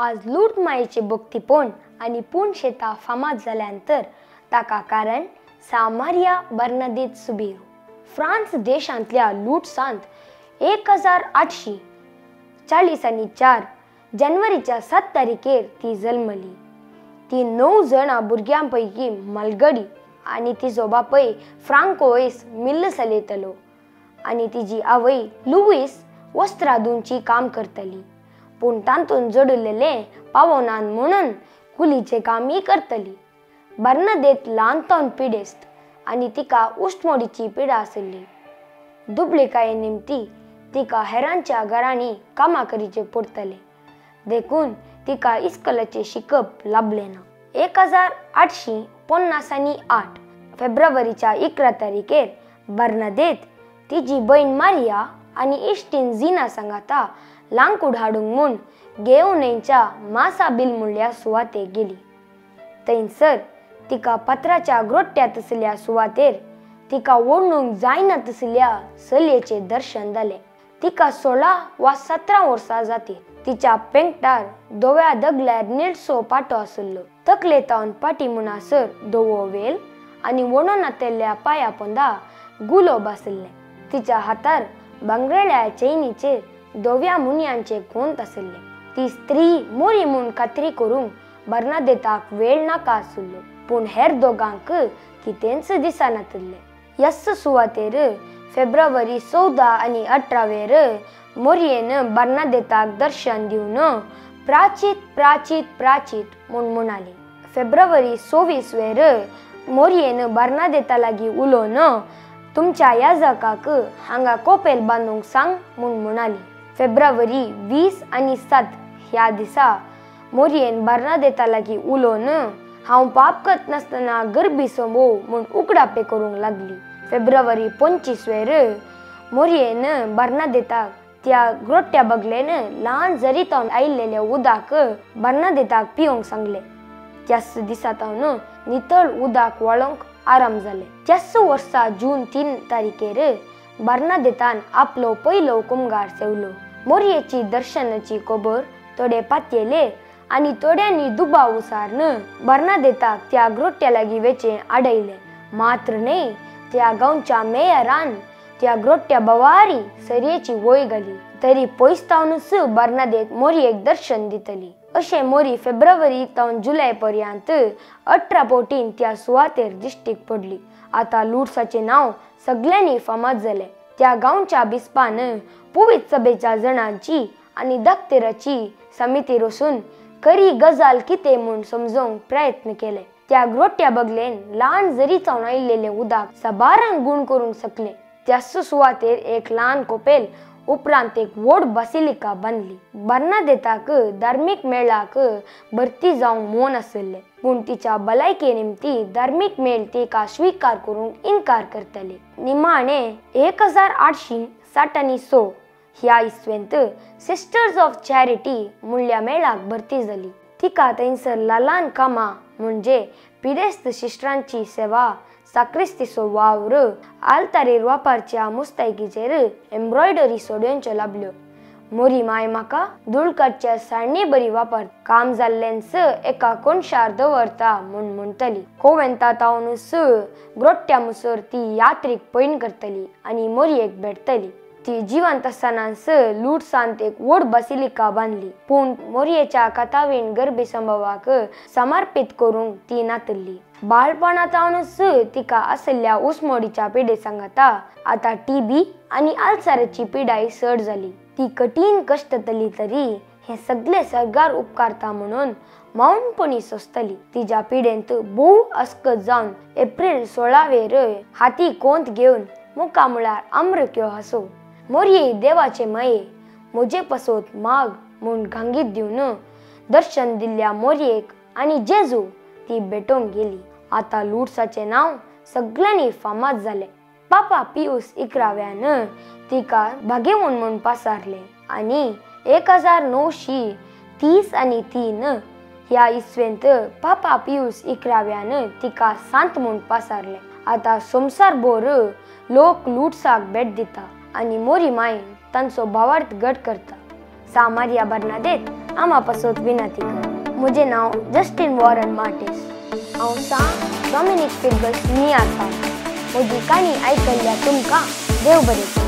आज लूटमायेचे भक्तीपोण आणि पूण शेता फामाद झाल्यानंतर ताका कारण सामारिया बर्नादेत सुबेरो. फ्रान्स देशांतल्या लूटसांत 1840 जानेवारीच्या 7 तारखेर ती जल्मली. ती 9 जाणां भुरग्यांपैकी मलगडी आणि तिचो बापय फ्रांकोइस मिल्ल चलयतलो आणि तिची आवय लुईस वस्त्रादूंची काम करतली. पूण तांतून जोडलेले पावोनान म्हणून कुलीचे कामही करतली. बर्नादेत ल्हानतावन पिडेस्त आणि तिका उष्टमोडीची पिडा आसली. दुबळेकाये निमती तिका हेरांच्या घरांनी कामां करीचे पडतले देखून तिका इस्कलाचे शिकप लाभले ना. 1858 फेब्रुवारीच्या 11 तारखेर बर्नादेत तिची बहीण मारिया आणि इश्टीन झीना सांगाता लांकूड हाडूंक म्हूण गेवनेंच्या मासा बिल म्हणल्या सुवातेक गेली. थंयसर तिका पत्राच्या ग्रोट्ट्यात असल्या सुवातेर तिका ओडणूक जायना तसल्या चलयेचे दर्शन जाले. तिका 16 वा 17 वर्सां जाती. तिच्या पेंगटार धव्या दगल्यार निळसो पाटो आसलो. तकलेतावन पाटी मुणासर धवो वेल आणि वणोनातेल्या पाया पोंदा गुलाब आसले. तिच्या हातार बांगरेल्या चैनीचेर धव्या मुनयांचे गोंत आसले. ती स्त्री मोरी म्हूण खात्री करूंक बर्नादेताक वेळ नाका आसलो. पूण हेर दोगांक कितेंच दिसनातले. ह्याच सुवातेर फेब्रुवारी 14 आनी 18 मोरयेन बर्नादेताक दर्शन दिवन प्राचीत प्राचीत प्राचीत म्हूण म्हणाली. फेब्रुवारी 26 मोरयेन बर्नादेता लागीं उलोवन तुमच्या याजकाक हांगा कोपेल बांदूंक सांग म्हूण म्हणाली. फेब्रुवारी 20 आनी 7 ह्या दिसा मोरयेन बर्नादेता लागीं उलोवन हांव पाप करत नासतना गर्भी संभोव म्हूण उकडापे करूंक लागली. फेब्रुवारी 25 मोरयेन बर्नादेताक त्या ग्रोट्ट्या बगलेन ल्हान जरीतावन आयिल्लेले उदक बर्नादेताक पिवंक सांगले. त्याच दिसातावन नितळ उदक वळोवंक आराम जाले. त्याच वर्सा जून 3 तारखेर बर्नादेतान आपलो पयलो कुमगार सेवलो. मोरयेची दर्शनाची खबर थोडे पातयेले आणि थोड्यांनी दुबाव उसारन बर्नादेताक त्या ग्रोट्ट्या लागीं वेचे आडयले. मात्र न्हय, त्या गांवच्या मेयरान त्या ग्रोट्ट्या बवारी सरयेची वय घाली. तरी पयसतावनूच बर्नादेत मोरयेक दर्शन दितली. अशें मोरी फेब्रुवारी तावन जुलय पर्यंत 18 फावटीं त्या सुवातेर दिश्टीक पडली. आता लूट्साचे नांव सगळ्यांनी फामाद जाले. त्या गांवच्या बिस्पान पुवीत सभेच्या जणांची आणि दाक्तेराची समिती रचून खरी गजाल कितें म्हूण समजोवंक प्रयत्न केले. त्या ग्रोट्ट्या बगलेन ल्हान जरी चावन आयिल्लेले उदक सबारान गुण करूंक शकले. त्याच सुवातेर एक ल्हान कोपेल उपरांत एक व्हड बासिलिका बांदली. बर्नादेताक धार्मीक मेळाक भरती जावंक मोन आसले. पूण तिच्या भलायके निमती धार्मीक मेळ तिका स्वीकार करूंक इन्कार करतले. निमाणे 1860 ह्या इस्वेंत सिस्टर्स ऑफ चॅरिटी म्हणल्या मेळाक भरती जाली. तिका थंयसर ल्हान कामां म्हणजे पिडेस्त शिश्टांची सेवा, साक्रिस्तीचो वावर, आल्तारेर वापरच्या मुस्तायकीचेर एम्ब्रॉयडरी सोडोवच्यो लाभल्यो. मोरी माय म्हाका धुळकटच्या सारणी बरी वापर काम जाल्लेंच एका कोणशार दवरता म्हूण म्हणटली. कोवेंता तावनूच ग्रोट्ट्या मुसर ती यात्रेक पैन करतली आणि मोरयेक भेटतली. ती जिवंत आसतनाच लूट्सांत एक व्हड बासिलिका बांदली. पूण मोरयेच्या कातावीण गर्भी संभवाक समर्पित करूंक ती नातल्ली. बाळपणातावनूच तिका आसल्या उस्मोडीच्या पिडे सांगाता आता टीबी आणि आल्सराची पिडाय चड जाली. ती कठीण कष्टतली तरी हे सगळे सरकार उपकारता म्हणून मौनपणी सोंसतली. तिच्या पिडेंत भोव अस्कत जावन एप्रिल 16 हाती कोंत घेवन मुका म्हळ्यार आम्रक्यो हासो. मोरये देवाचे माये म्हजे पसोत माग म्हूण घांगीत दिवन दर्शन दिल्ल्या मोरयेक आणि जेजू ती भेटोवंक गेली. आता लूट्साचे नांव सगळ्यांनी फामाद जाले. पापा पियूस 11व्यान तिका भाग्यवन म्हूण पासारले आणि 1930 आनी 3 ह्या इस्वेंत पापा पियूस 11व्यान तिका सांत म्हूण पासारले. आता संवसारभर लोक लूट्साक भेट दिता आणि मोरी माय तांचो भावार्थ घट करता. सामारिया बर्नादेत आमा पासत विनंती कर. म्हजें नांव जस्टीन वॉरन मार्टिस. हांव डॉमिनिक फिगस नियाता. म्हजी काणी आयकल्ल्या तुमकां देव बरें.